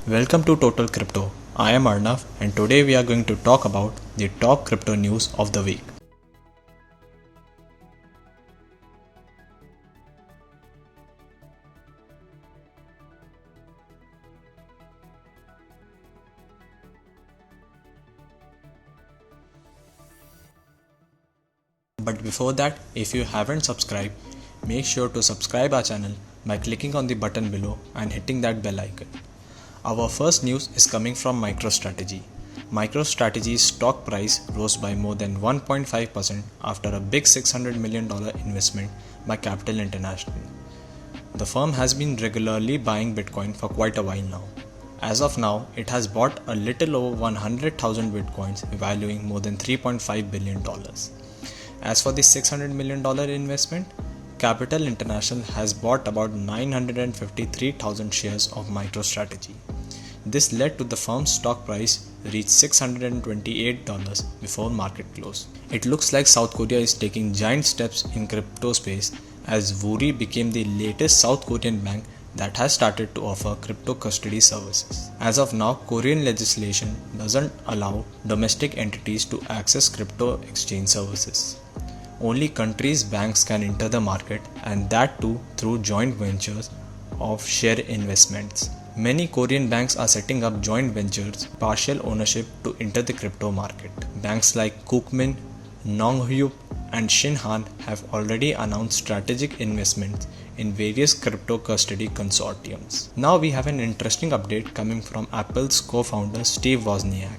Welcome to Total Crypto. I am Arnav and today we are going to talk about the top crypto news of the week. But before that, if you haven't subscribed, make sure to subscribe our channel by clicking on the button below and hitting that bell icon. Our first news is coming from MicroStrategy. MicroStrategy's stock price rose by more than 1.5% after a big $600 million investment by Capital International. The firm has been regularly buying Bitcoin for quite a while now. As of now, it has bought a little over 100,000 Bitcoins, valuing more than $3.5 billion. As for the $600 million investment, Capital International has bought about 953,000 shares of MicroStrategy. This led to the firm's stock price reach $628 before market close. It looks like South Korea is taking giant steps in crypto space as Woori became the latest South Korean bank that has started to offer crypto custody services. As of now, Korean legislation doesn't allow domestic entities to access crypto exchange services. Only countries' banks can enter the market, and that too through joint ventures of share investments. Many Korean banks are setting up joint ventures, partial ownership to enter the crypto market. Banks like Kookmin, Nonghyup, and Shinhan have already announced strategic investments in various crypto custody consortiums. Now we have an interesting update coming from Apple's co-founder Steve Wozniak.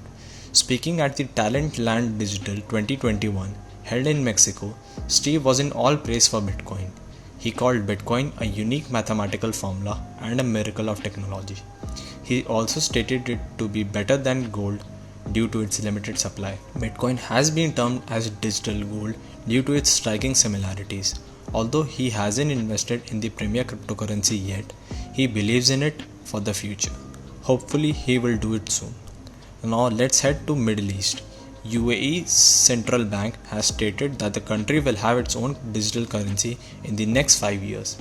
Speaking at the Talentland Digital 2021 held in Mexico, Steve was in all praise for Bitcoin. He called Bitcoin a unique mathematical formula and a miracle of technology. He also stated it to be better than gold due to its limited supply. Bitcoin has been termed as digital gold due to its striking similarities. Although he hasn't invested in the premier cryptocurrency yet, he believes in it for the future. Hopefully he will do it soon. Now let's head to Middle East. UAE Central Bank has stated that the country will have its own digital currency in the next 5 years.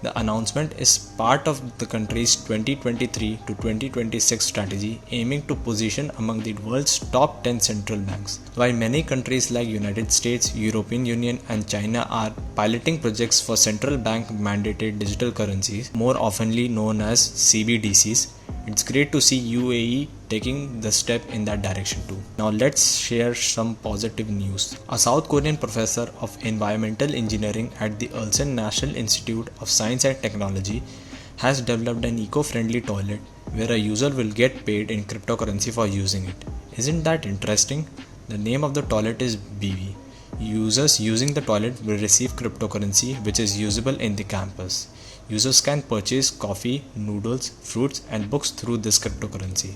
The announcement is part of the country's 2023 to 2026 strategy aiming to position among the world's top 10 central banks. While many countries like United States, European Union and China are piloting projects for central bank mandated digital currencies, more oftenly known as CBDCs, it's great to see UAE taking the step in that direction too. Now let's share some positive news. A South Korean professor of environmental engineering at the Ulsan National Institute of Science and Technology has developed an eco-friendly toilet where a user will get paid in cryptocurrency for using it. Isn't that interesting? The name of the toilet is BV. Users using the toilet will receive cryptocurrency which is usable in the campus. Users can purchase coffee, noodles, fruits and books through this cryptocurrency.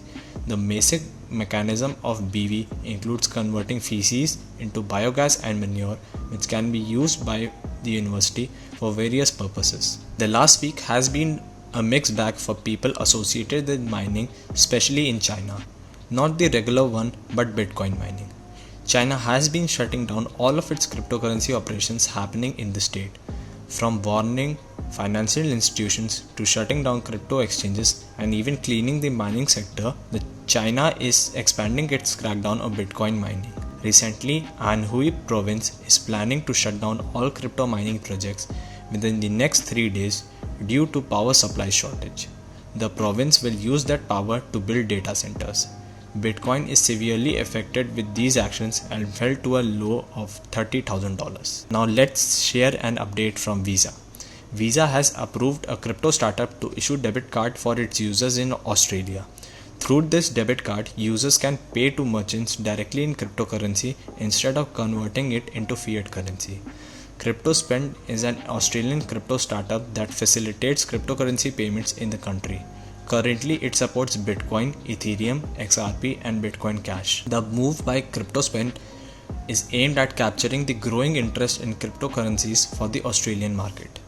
The basic mechanism of BV includes converting feces into biogas and manure which can be used by the university for various purposes. The last week has been a mixed bag for people associated with mining, especially in China. Not the regular one but Bitcoin mining. China has been shutting down all of its cryptocurrency operations happening in the state. From warning financial institutions to shutting down crypto exchanges and even cleaning the mining sector, China is expanding its crackdown on Bitcoin mining. Recently, Anhui province is planning to shut down all crypto mining projects within the next 3 days due to power supply shortage. The province will use that power to build data centers. Bitcoin is severely affected with these actions and fell to a low of $30,000. Now let's share an update from Visa. Visa has approved a crypto startup to issue debit card for its users in Australia. Through this debit card, users can pay to merchants directly in cryptocurrency instead of converting it into fiat currency. CryptoSpend is an Australian crypto startup that facilitates cryptocurrency payments in the country. Currently, it supports Bitcoin, Ethereum, XRP, and Bitcoin Cash. The move by CryptoSpend is aimed at capturing the growing interest in cryptocurrencies for the Australian market.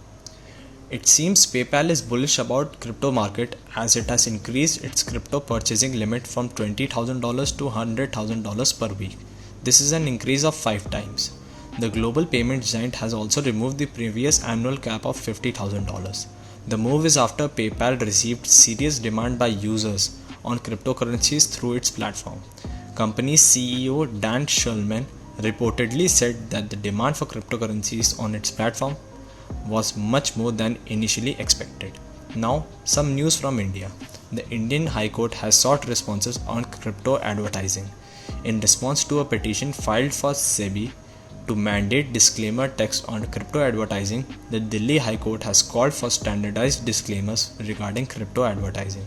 It seems PayPal is bullish about crypto market as it has increased its crypto purchasing limit from $20,000 to $100,000 per week. This is an increase of 5 times. The global payment giant has also removed the previous annual cap of $50,000. The move is after PayPal received serious demand by users on cryptocurrencies through its platform. Company's CEO Dan Schulman reportedly said that the demand for cryptocurrencies on its platform was much more than initially expected. Now, some news from India. The Indian High Court has sought responses on crypto advertising. In response to a petition filed for SEBI to mandate disclaimer text on crypto advertising, the Delhi High Court has called for standardized disclaimers regarding crypto advertising.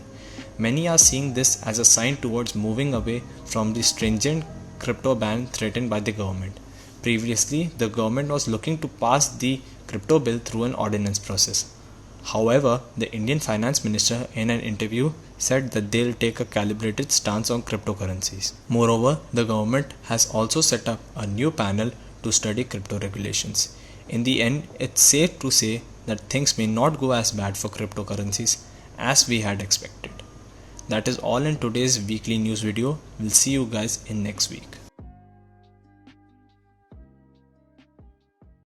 Many are seeing this as a sign towards moving away from the stringent crypto ban threatened by the government. Previously, the government was looking to pass the crypto bill through an ordinance process. However, the Indian Finance Minister in an interview said that they'll take a calibrated stance on cryptocurrencies. Moreover, the government has also set up a new panel to study crypto regulations. In the end, it's safe to say that things may not go as bad for cryptocurrencies as we had expected. That is all in today's weekly news video. We'll see you guys in next week.